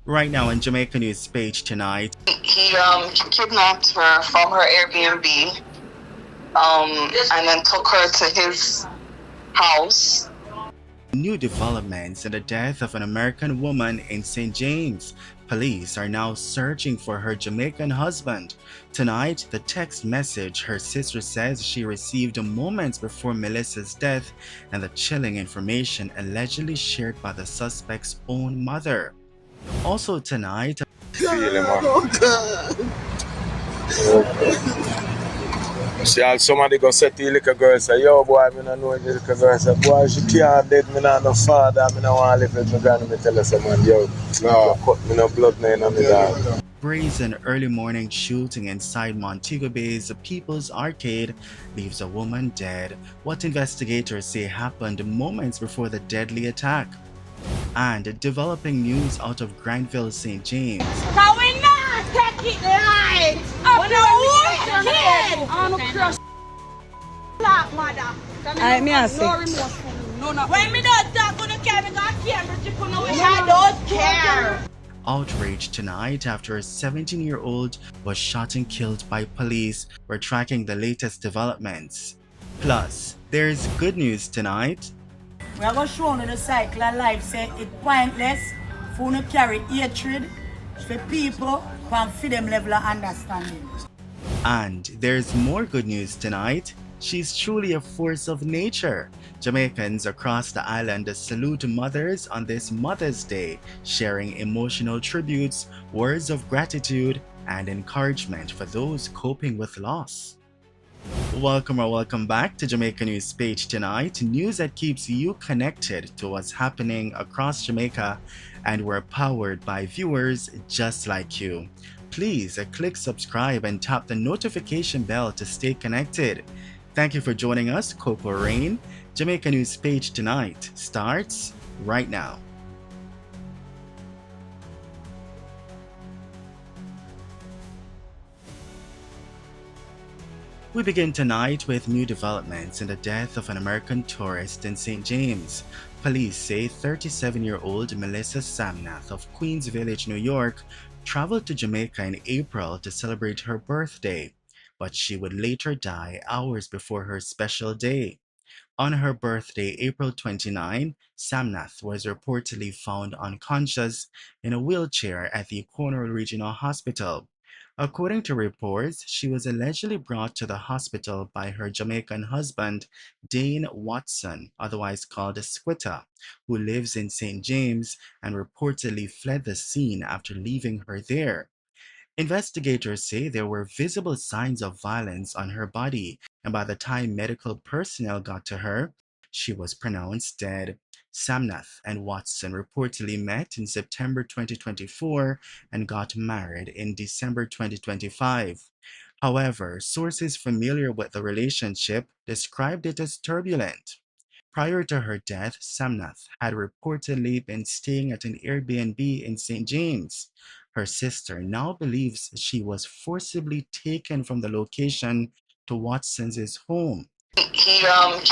Right now on Jamaica News Page tonight, He kidnapped her from her Airbnb, and then took her to his house. new developments in the death of an American woman in St. James. Police are now searching for her Jamaican husband. Tonight, the text message her sister says she received moments before Melissa's death and the chilling information allegedly shared by the suspect's own mother. Also tonight, See, somebody go say to the little girl, say, yo, boy, I don't know the little girl, say, boy, she can't dead, me not no father, I don't want to live with my granny, me tell her, say, man, yo, no, cut me no blood, no, in me dog. brazen early morning shooting inside Montego Bay's People's Arcade leaves a woman dead. What investigators say happened moments before the deadly attack. And developing news out of Granville, St. James. Can we not take it light? Up the whole kid! On a cross black mother. No remote. When me don't talk to the camera, I can't know I don't care. Outrage tonight after a 17-year-old was shot and killed by police. We're tracking the latest developments. Plus, there's good news tonight. We are going to show you the cycle of life, say it's pointless for you to carry hatred for people and for them level of understanding. And there's more good news tonight. She's truly a force of nature. Jamaicans across the island salute mothers on this Mother's Day, sharing emotional tributes, words of gratitude, and encouragement for those coping with loss. Welcome back to Jamaica News Page tonight, news that keeps you connected to what's happening across Jamaica, and we're powered by viewers just like you. Please click subscribe and tap the notification bell to stay connected. Thank you for joining us, Coco Rain. Jamaica News Page tonight starts right now. We begin tonight with new developments in the death of an American tourist in St. James. Police say 37-year-old Melissa Samnath of Queens Village, New York, traveled to Jamaica in April to celebrate her birthday, but she would later die hours before her special day. On her birthday, April 29, Samnath was reportedly found unconscious in a wheelchair at the Cornwall Regional Hospital. According to reports, she was allegedly brought to the hospital by her Jamaican husband, Dane Watson, otherwise called Squitta, who lives in St. James and reportedly fled the scene after leaving her there. Investigators say there were visible signs of violence on her body, and by the time medical personnel got to her, she was pronounced dead. Samnath and Watson reportedly met in September 2024 and got married in December 2025. However, sources familiar with the relationship described it as turbulent. Prior to her death, Samnath had reportedly been staying at an Airbnb in St. James. Her sister now believes she was forcibly taken from the location to Watson's home. He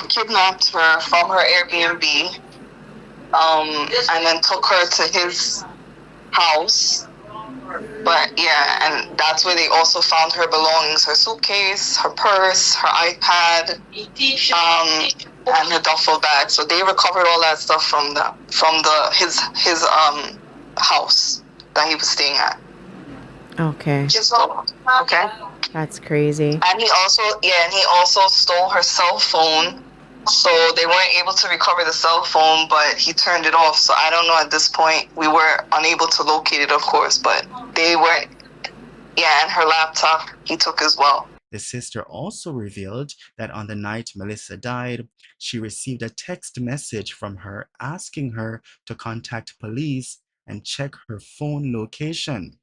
kidnapped her from her Airbnb, and then took her to his house. But yeah, and that's where they also found her belongings, her suitcase, her purse, her iPad, and her duffel bag. So they recovered all that stuff from his house that he was staying at. Okay. So, okay. That's crazy. And he also stole her cell phone. So they weren't able to recover the cell phone, but he turned it off. So I don't know at this point. We were unable to locate it, of course, but they were, and her laptop he took as well. The sister also revealed that on the night Melissa died, she received a text message from her asking her to contact police and check her phone location.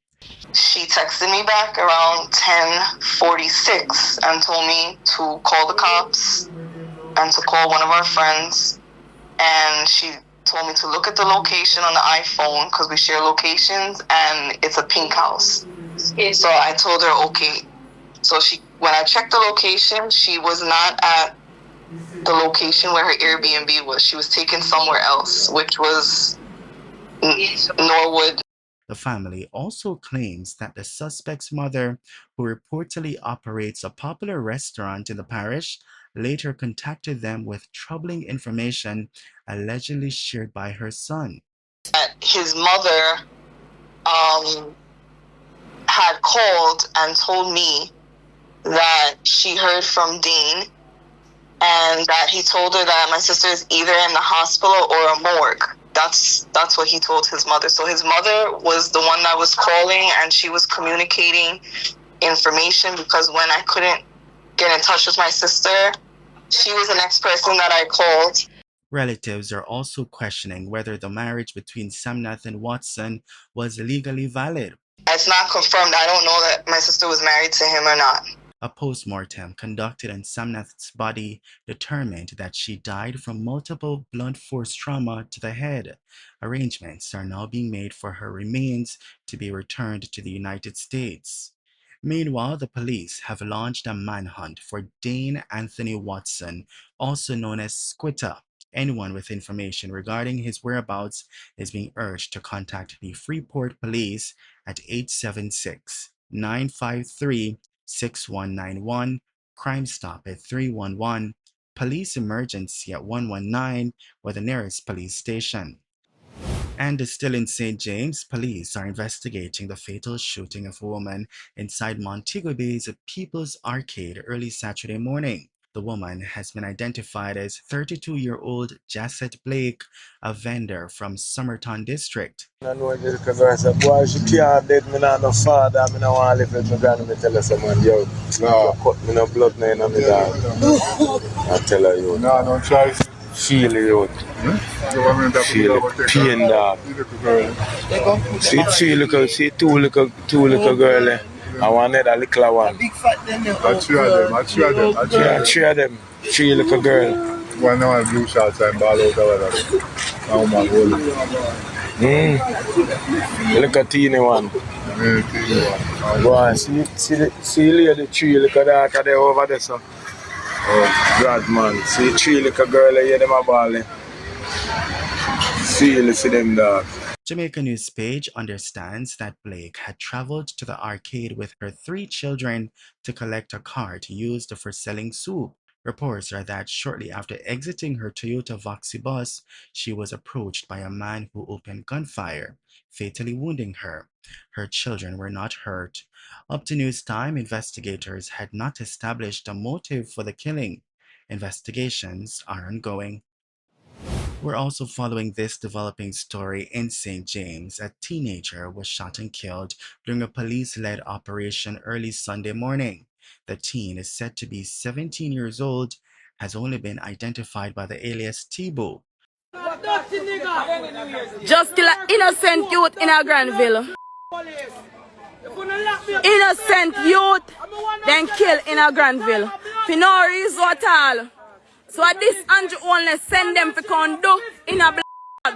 She texted me back around 10:46 and told me to call the cops and to call one of our friends. And she told me to look at the location on the iPhone because we share locations, and it's a pink house. So I told her, okay. So when I checked the location, she was not at the location where her Airbnb was. She was taken somewhere else, which was Norwood. The family also claims that the suspect's mother, who reportedly operates a popular restaurant in the parish, later contacted them with troubling information allegedly shared by her son. His mother had called and told me that she heard from Dean and that he told her that my sister is either in the hospital or a morgue. That's what he told his mother. So his mother was the one that was calling, and she was communicating information, because when I couldn't get in touch with my sister, she was the next person that I called. Relatives are also questioning whether the marriage between Samnath and Watson was legally valid. It's not confirmed. I don't know that my sister was married to him or not. A post-mortem conducted on Samnath's body determined that she died from multiple blunt force trauma to the head. Arrangements are now being made for her remains to be returned to the United States. Meanwhile, the police have launched a manhunt for Dane Anthony Watson, also known as Squitta. Anyone with information regarding his whereabouts is being urged to contact the Freeport Police at 876-953-6191, Crime Stop at 311, Police Emergency at 119, or the nearest police station. And still in St. James, police are investigating the fatal shooting of a woman inside Montego Bay's People's Arcade early Saturday morning. The woman has been identified as 32-year-old Jacet Blake, a vendor from Somerton District. I know because I boy, she can't dead, me not no father, me no want to live with my granny, me tell her someone, yo, no, cut me no blood in me dog. I tell her, yo. No, no choice. Feel it, yo. Feel it, pain, dog. See two little girl, I want that little one. Big fat them. Three of them. Three little girl. One now blue shorts and ball out of that. Now man hold it. The little teeny one. Go on, see the three little daughter there over there, so. Oh, God man. See three little girl here, them a ball. Feel it for them, dog. Jamaica News Page understands that Blake had traveled to the arcade with her 3 children to collect a cart used for selling soup. Reports are that shortly after exiting her Toyota Voxy bus, she was approached by a man who opened gunfire, fatally wounding her. Her children were not hurt. Up to news time, investigators had not established a motive for the killing. Investigations are ongoing. We're also following this developing story in St. James. A teenager was shot and killed during a police-led operation early Sunday morning. The teen is said to be 17 years old, has only been identified by the alias T-Bo. Just kill an innocent youth in a Granville. Innocent youth, then kill in a Granville. For no reason at all. So at this Andrew only send them to condo in a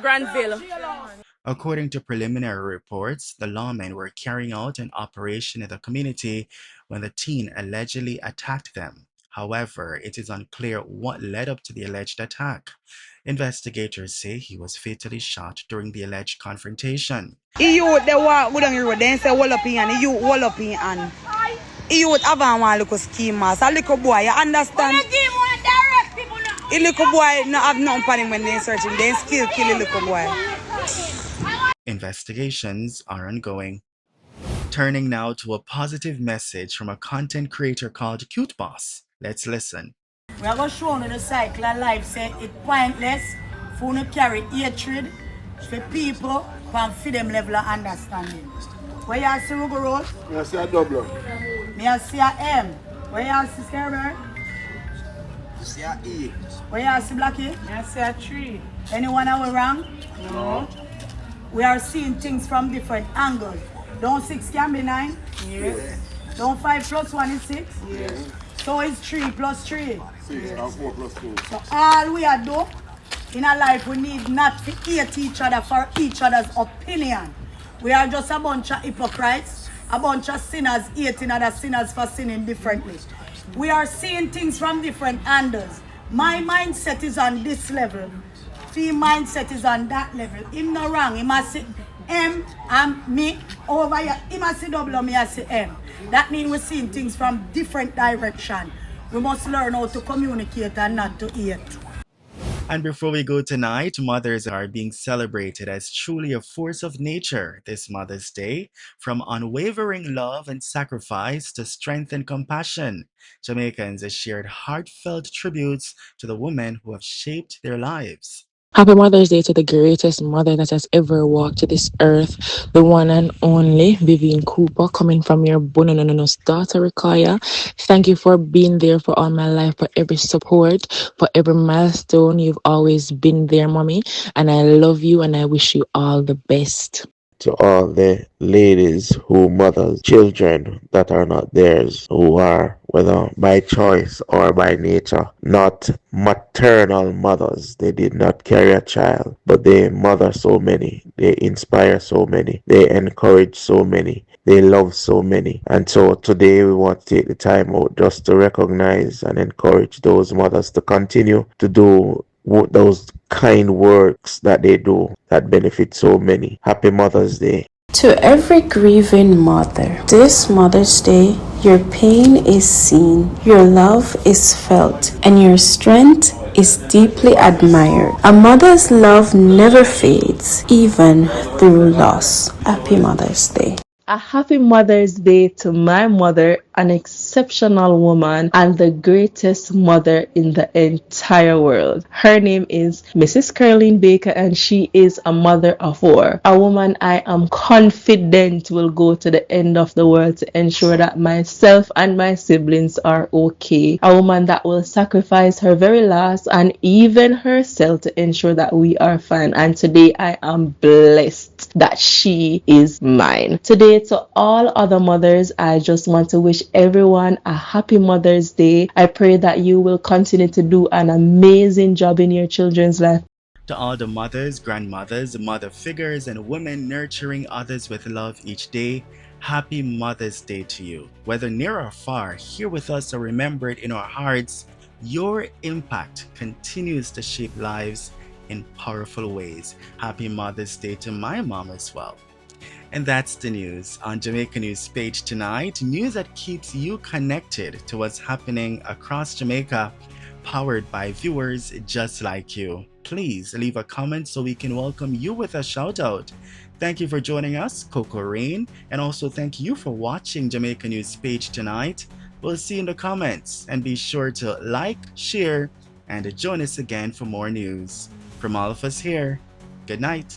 Granville. According to preliminary reports, the lawmen were carrying out an operation in the community when the teen allegedly attacked them. However, it is unclear what led up to the alleged attack. Investigators say he was fatally shot during the alleged confrontation. You they walk with on the road, then say wall up in and you wall up in and you would have one little scheme mass. A little boy, you understand? A little boy not have nothing for him when they search him, they still kill a little boy. Investigations are ongoing. Turning now to a positive message from a content creator called Cute Boss. Let's listen. We are going to show you the cycle of life, say it's pointless for you to carry hatred for people and for them level of understanding. Where you see Rugo Road? I see a double. I see a M. Where you see Scarberry? You see a E. Where you see Blackie? I see a tree. Anyone are wrong? No. We are seeing things from different angles. Don't 6 can be 9? Yes. Don't 5 plus 1 is 6? Yes. So it's 3 plus 3. 6 and 4 plus 2. So all we are doing in our life, we need not to hate each other for each other's opinion. We are just a bunch of hypocrites, a bunch of sinners hating other sinners for sinning differently. We are seeing things from different angles. My mindset is on this level. Fee mindset is on that level. Him not wrong. He must say M and me over here. Him I see double, me I see M. That means we're seeing things from different direction. We must learn how to communicate and not to hate. And before we go tonight, mothers are being celebrated as truly a force of nature this Mother's Day. From unwavering love and sacrifice to strength and compassion, Jamaicans have shared heartfelt tributes to the women who have shaped their lives. Happy Mother's Day to the greatest mother that has ever walked to this earth, the one and only Vivian Cooper, coming from your Bononono's daughter, Rikaya. Thank you for being there for all my life, for every support, for every milestone. You've always been there, Mommy, and I love you and I wish you all the best. To all the ladies who mother children that are not theirs, who are, whether by choice or by nature, not maternal mothers. They did not carry a child, but they mother so many, they inspire so many, they encourage so many, they love so many. And so today we want to take the time out just to recognize and encourage those mothers to continue to do those kind works that they do that benefit so many. Happy Mother's Day. To every grieving mother, this Mother's Day, your pain is seen, your love is felt, and your strength is deeply admired. A mother's love never fades, even through loss. Happy Mother's Day. A happy Mother's Day to my mother, an exceptional woman and the greatest mother in the entire world. Her name is Mrs. Caroline Baker and she is a mother of 4. A woman I am confident will go to the end of the world to ensure that myself and my siblings are okay. A woman that will sacrifice her very last and even herself to ensure that we are fine. And today I am blessed that she is mine. Today, to all other mothers, I just want to wish everyone a happy Mother's Day. I pray that you will continue to do an amazing job in your children's life. To all the mothers, grandmothers, mother figures, and women nurturing others with love each day, happy Mother's Day to you. Whether near or far, here with us or remembered in our hearts, your impact continues to shape lives in powerful ways. Happy Mother's Day to my mom as well. And that's the news on Jamaica News Page tonight. News that keeps you connected to what's happening across Jamaica, powered by viewers just like you. Please leave a comment so we can welcome you with a shout out. Thank you for joining us, Coco Rain, and also thank you for watching Jamaica News Page tonight. We'll see you in the comments, and be sure to like, share, and join us again for more news. From all of us here, good night.